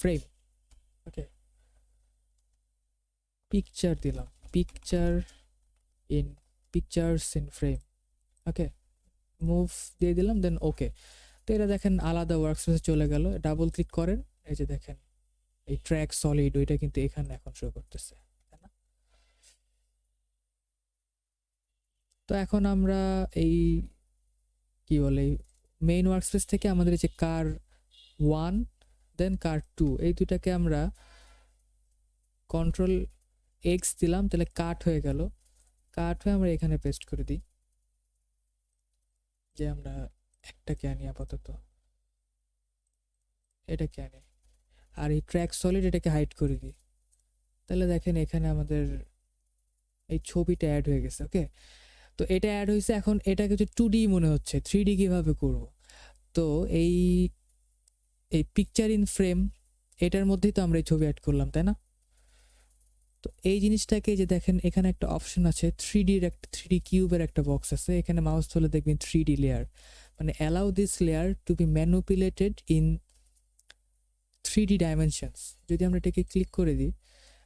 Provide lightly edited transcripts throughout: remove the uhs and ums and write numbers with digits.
Frame. ওকে, picture দিলাম, pictures in frame. Okay, move দিয়ে দিলাম, দেন ওকে। তো এটা দেখেন আলাদা ওয়ার্কস্পেসে চলে গেল। ডাবল ক্লিক করেন, এই যে দেখেন এই ট্র্যাক সলিড ওইটা কিন্তু এখানে এখন শো করতেছে, তাই না? তো এখন আমরা এই কি বলে মেইন ওয়ার্কস্পেস থেকে আমাদের এই যে কার 1 দেন কার 2 এই দুটাকে আমরা কন্ট্রোল এক্স দিলাম, তাহলে কাট হয়ে গেল। কাট হয়ে আমরা এখানে পেস্ট করে দিই, যে আমরা একটাকে আনি আপাতত, এটাকে আনি, আর এই ট্র্যাক সলিড এটাকে হাইড করে দিই। তাহলে দেখেন এখানে আমাদের এই ছবিটা অ্যাড হয়ে গেছে। ওকে, তো এটা অ্যাড হয়েছে। এখন এটাকে যে 2D মনে হচ্ছে, 3D কিভাবে করব? তো এই এই পিকচার ইন ফ্রেম এটার মধ্যেই তো আমরা এই ছবি অ্যাড করলাম, তাই না? তো এই জিনিসটাকে যে দেখেন এখানে একটা অপশন আছে 3Dর, একটা 3D কিউবের একটা বক্স আছে, এখানে মাউস ধরলে দেখবেন 3D লেয়ার, মানে allow this layer to be manipulated in 3D dimensions. যদি আমরা এটাকে ক্লিক করে দিই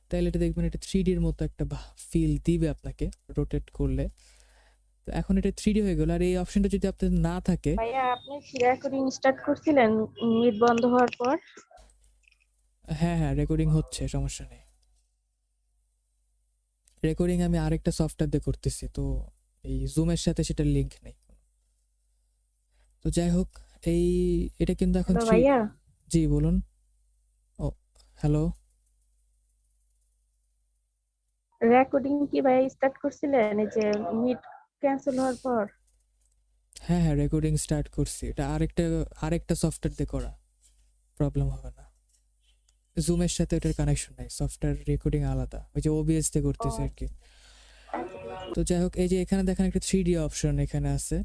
তাহলে এটা দেখবেন এটা 3Dর মতো একটা ফিল দিবে আপনাকে রোটেট করলে। তো এখন এটা 3D হয়ে গেল। আর এই অপশনটা যদি আপনার না থাকে, ভাইয়া আপনি কি রেকর্ডিং স্টার্ট করছিলেন মিট বন্ধ হওয়ার পর? হ্যাঁ হ্যাঁ রেকর্ডিং হচ্ছে, সমস্যা নেই। রেকর্ডিং আমি আরেকটা সফটওয়্যার দিয়ে করতেছি, তো এই জুমের সাথে সেটার লিঙ্ক নেই। তো যাই হোক, এই এটা কিন্তু এখন হ্যালো ভাইয়া, জি বলুন। ও হ্যালো। রেকর্ডিং কি ভাইয়া স্টার্ট করছিলেন এই যে মিট ক্যান্সেল হওয়ার পর? হ্যাঁ হ্যাঁ রেকর্ডিং স্টার্ট করছি, এটা আরেকটা সফটওয়্যার দিয়ে করা, প্রবলেম হবে না। জুমের সাথে ওটার কানেকশন নাই, সফটওয়্যার রেকর্ডিং আলাদা, ওই যে ওবিএস দিয়ে ও করতেছে আর কি। আচ্ছা। তো যাই হোক, এই যে এখানে দেখেন একটা 3D অপশন এখানে আছে,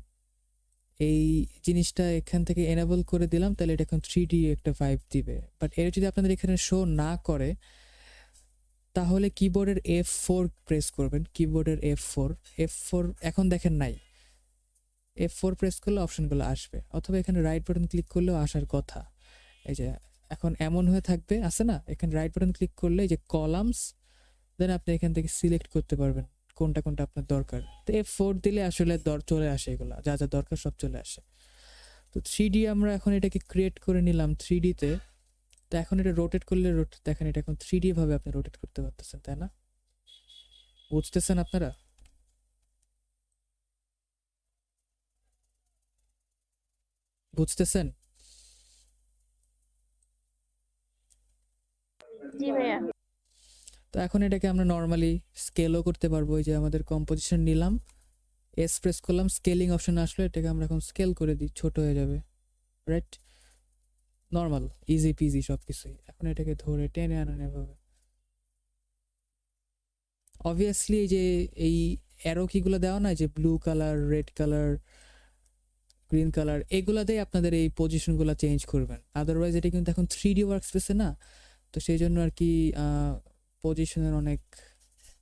এই জিনিসটা এখান থেকে এনেবল করে দিলাম, তাহলে এটা এখন 3D একটা ভাইব দিবে। বাট এটা যদি আপনাদের এখানে শো না করে তাহলে কিবোর্ডের F4 প্রেস করবেন, কিবোর্ডের F4 এখন দেখেন নাই, F4 প্রেস করলে অপশনগুলো আসবে, অথবা এখানে রাইট বাটন ক্লিক করলেও আসার কথা। এই যে এখন এমন হয়ে থাকবে, আছে না? এখানে রাইট বাটন ক্লিক করলে এই যে কলামস, দেন আপনি এখান থেকে সিলেক্ট করতে পারবেন কোনটা কোনটা আপনার দরকার। তো F4 দিলে আসলে চলে আসে, এগুলো যা যা দরকার সব চলে আসে। তো 3D আমরা এখন এটাকে ক্রিয়েট করে নিলাম 3D-তে। তো এখন এটা রোটেট করলে দেখেন এটা এখন 3D ভাবে আপনি রোটেট করতে পারতেছেন, তাই না? বুঝতেছেন আপনারা? বুঝতেছেন? জি ভাইয়া। তো এখন এটাকে আমরা নর্মালি স্কেলও করতে পারবো। এই যে আমাদের কম্পোজিশন নিলাম, এস প্রেস করলাম, স্কেলিং অপশন আসলো, এটাকে আমরা এখন স্কেল করে দিই, ছোট হয়ে যাবে, রাইট? নর্মাল ইজি পিজি সব কিছুই। এখন এটাকে ধরে টেনে আনেন এভাবে। অবভিয়াসলি এই যে এই অ্যারো কিগুলো দেওয়া না, যে blue colour, red colour, green colour, এগুলা দিয়ে আপনাদের এই পজিশনগুলো চেঞ্জ করবেন। আদারওয়াইজ এটা কিন্তু এখন 3D ওয়ার্কস্পেসে না, তো সেই জন্য আর কি পজিশনের অনেক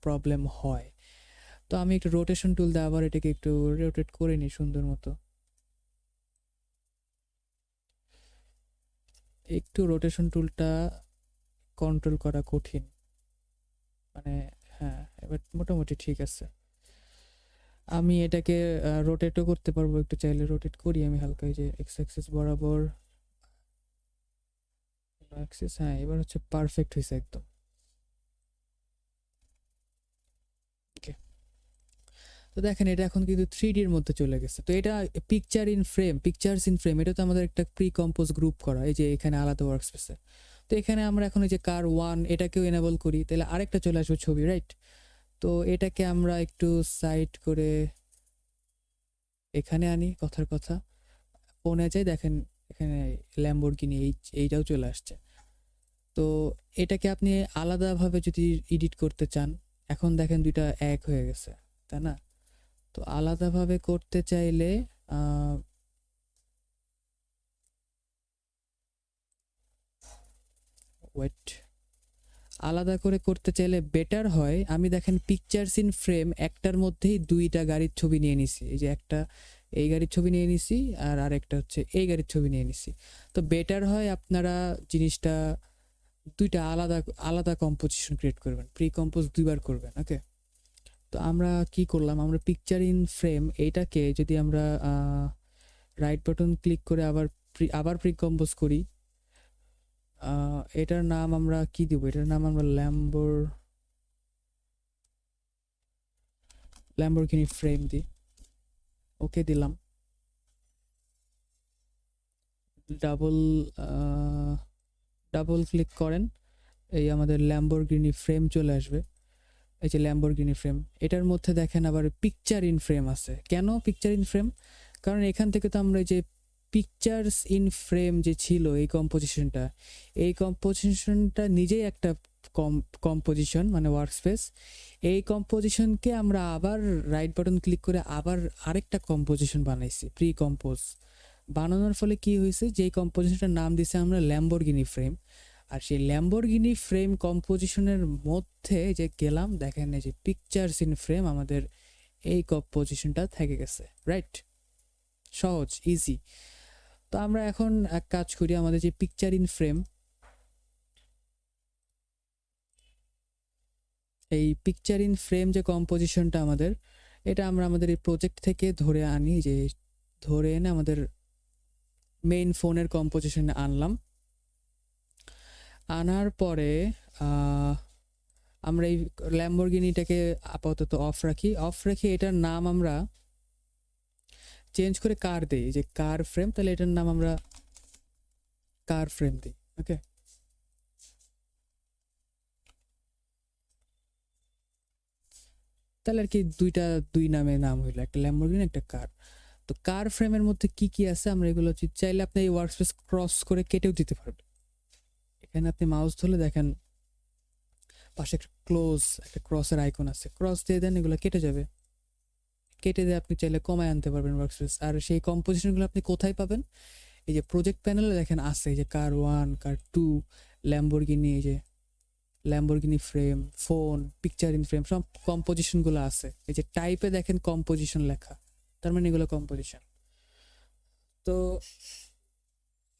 প্রবলেম হয়। তো আমি একটু রোটেশন টুল দিয়ে আবার এটাকে একটু রোটেট করে নিই সুন্দর মতো। একটু রোটেশন টুলটা কন্ট্রোল করা কঠিন, মানে হ্যাঁ এবার মোটামুটি ঠিক আছে। আমি এটাকে রোটেটও করতে পারবো, একটু চাইলে রোটেট করি আমি হালকা, এই যে এক্স অ্যাক্সিস বরাবর অ্যাক্সিস, হ্যাঁ এবার হচ্ছে পারফেক্ট হয়েছে একদম। ওকে, তো দেখেন এটা এখন কিন্তু 3Dর মধ্যে চলে গেছে। তো এটা পিকচার্স ইন ফ্রেম, এটা তো আমাদের একটা প্রি কম্পোজ গ্রুপ করা, এই যে এখানে আলাদা ওয়ার্কস্পেসে। তো এখানে আমরা এখন এই যে কার 1 এটাকেও এনেবল করি, তাহলে আরেকটা চলে আসবে ছবি, রাইট? তো এটাকে আমরা একটু সাইড করে এখানে আনি, কথার কথা ফোনে যাই, দেখেন এখানে ল্যাম্বরগিনি এইটাও চলে আসছে। তো এটাকে আপনি আলাদাভাবে যদি এডিট করতে চান, এখন দেখেন দুইটা এক হয়ে গেছে, তাই না? তো আলাদাভাবে করতে চাইলে ওয়েট, আলাদা করে করতে চাইলে বেটার হয়, আমি দেখেন পিকচার্স ইন ফ্রেম একটার মধ্যেই দুইটা গাড়ির ছবি নিয়ে নিছি, এই যে একটা এই গাড়ির ছবি নিয়ে নিছি আর আরেকটা হচ্ছে এই গাড়ির ছবি নিয়ে নিছি। তো বেটার হয় আপনারা জিনিসটা দুইটা আলাদা আলাদা কম্পোজিশন ক্রিয়েট করবেন, প্রি কম্পোজ দুইবার করবেন। ওকে, তো আমরা কি করলাম, আমরা পিকচার ইন ফ্রেম এইটাকে যদি আমরা রাইট বাটন ক্লিক করে আবার প্রি কম্পোজ করি, এটার নাম আমরা কি দিব, এটার নাম আমরা ল্যাম্বরগিনি ফ্রেম দিই। ওকে দিলাম, ডাবল ক্লিক করেন, এই আমাদের ল্যাম্বরগিনি ফ্রেম চলে আসবে। এই যে ল্যাম্বরগিনি ফ্রেম, এটার মধ্যে দেখেন আবার পিকচার ইন ফ্রেম আছে। কেন পিকচার ইন ফ্রেম? কারণ এখান থেকে তো আমরা যে পিকচার্স ইন ফ্রেম যে ছিল এই কম্পোজিশনটা নিজেই একটা কম্পোজিশন, মানে ওয়ার্কস্পেস। এই কম্পোজিশনকে আমরা আবার রাইট বাটন ক্লিক করে আবার আরেকটা কম্পোজিশন বানাইছি, প্রি কম্পোজ। বানানোর ফলে কি হয়েছে, যে কম্পোজিশনটার নাম দিছি আমরা ল্যাম্বরগিনি ফ্রেম। আর সেই ল্যাম্বরগিনি ফ্রেম কম্পোজিশনের মধ্যে যে গেলাম, দেখেন এই যে পিকচার্স ইন ফ্রেম আমাদের এই কম্পোজিশনটা থেকে গেছে। রাইট, সহজ, ইজি। তো আমরা এখন এক কাজ করি, আমাদের যে পিকচার ইন ফ্রেম, এই পিকচার ইন ফ্রেম যে কম্পোজিশনটা আমাদের, এটা আমরা আমাদের এই প্রজেক্ট থেকে ধরে আনি, যে ধরে এনে আমাদের মেইন ফোনের কম্পোজিশনে আনলাম। আনার পরে আমরা এই ল্যাম্বরগিনিটাকে আপাতত অফ রাখি। এটার নাম আমরা চেঞ্জ করে কার দিই, যে কার ফ্রেম, তাহলে এটার নাম আমরা কার ফ্রেম দিই। ওকে, তাহলে আর কি দুই নামে নাম হইলো, একটা ল্যাম্বরগিনি একটা কার। তো কার ফ্রেমের মধ্যে কি কি আছে আমরা এগুলো চাইলে আপনি এই ওয়ার্কস্পেস ক্রস করে কেটেও দিতে পারবেন। এখানে আপনি মাউস ধরলে দেখেন পাশে একটা ক্রসের আইকন আছে, ক্রস দিয়ে দেন, এগুলো কেটে যাবে। কেটে দিয়ে আপনি চাইলে কমায় আনতে পারবেন ওয়ার্কস্পেস। আর সেই কম্পোজিশনগুলো আপনি কোথায় পাবেন, এই যে প্রজেক্ট প্যানেলে দেখেন আছে, এই যে কার 1, কার 2, ল্যাম্বরগিনি, এই যে Lamborghini frame, phone, picture in frame, সব কম্পোজিশনগুলো আছে। এই যে টাইপে দেখেন কম্পোজিশন লেখা, তার মানে এগুলো কম্পোজিশন। তো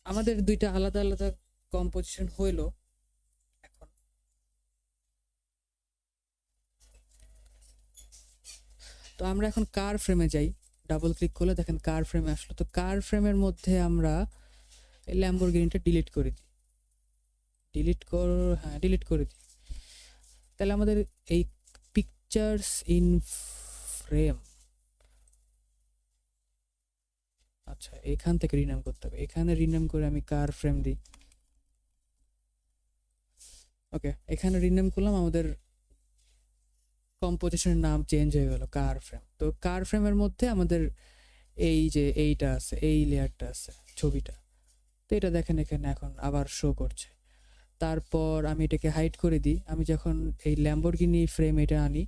আমাদের দুইটা আলাদা আলাদা কম্পোজিশন হইলো। এখন তো আমরা এখন কার ফ্রেমে যাই, ডাবল ক্লিক করলে দেখেন কার ফ্রেমে আসলো। তো কার ফ্রেমের মধ্যে আমরা এই ল্যাম্বরগিনিটা ডিলিট করে দিই, ডিলিট করে দিই। তাহলে আমাদের এই পিকচার্স ইন ফ্রেম, আচ্ছা এখান থেকে রিনেম করতে হবে, এখানে রিনেম করে আমি কার ফ্রেম দিই। ওকে, এখানে রিনেম করলাম, আমাদের কম্পোজিশনের নাম চেঞ্জ হয়ে গেল, কার ফ্রেম। তো কার ফ্রেমের মধ্যে আমাদের এই যে এইটা আছে, এই লেয়ারটা আছে, ছবিটা। তো এটা দেখেন এখানে এখন আবার শো করছে। তারপর আমি এটাকে হাইড করে দিই। আমি যখন এই ল্যাম্বরগিনি ফ্রেম এটা আনি,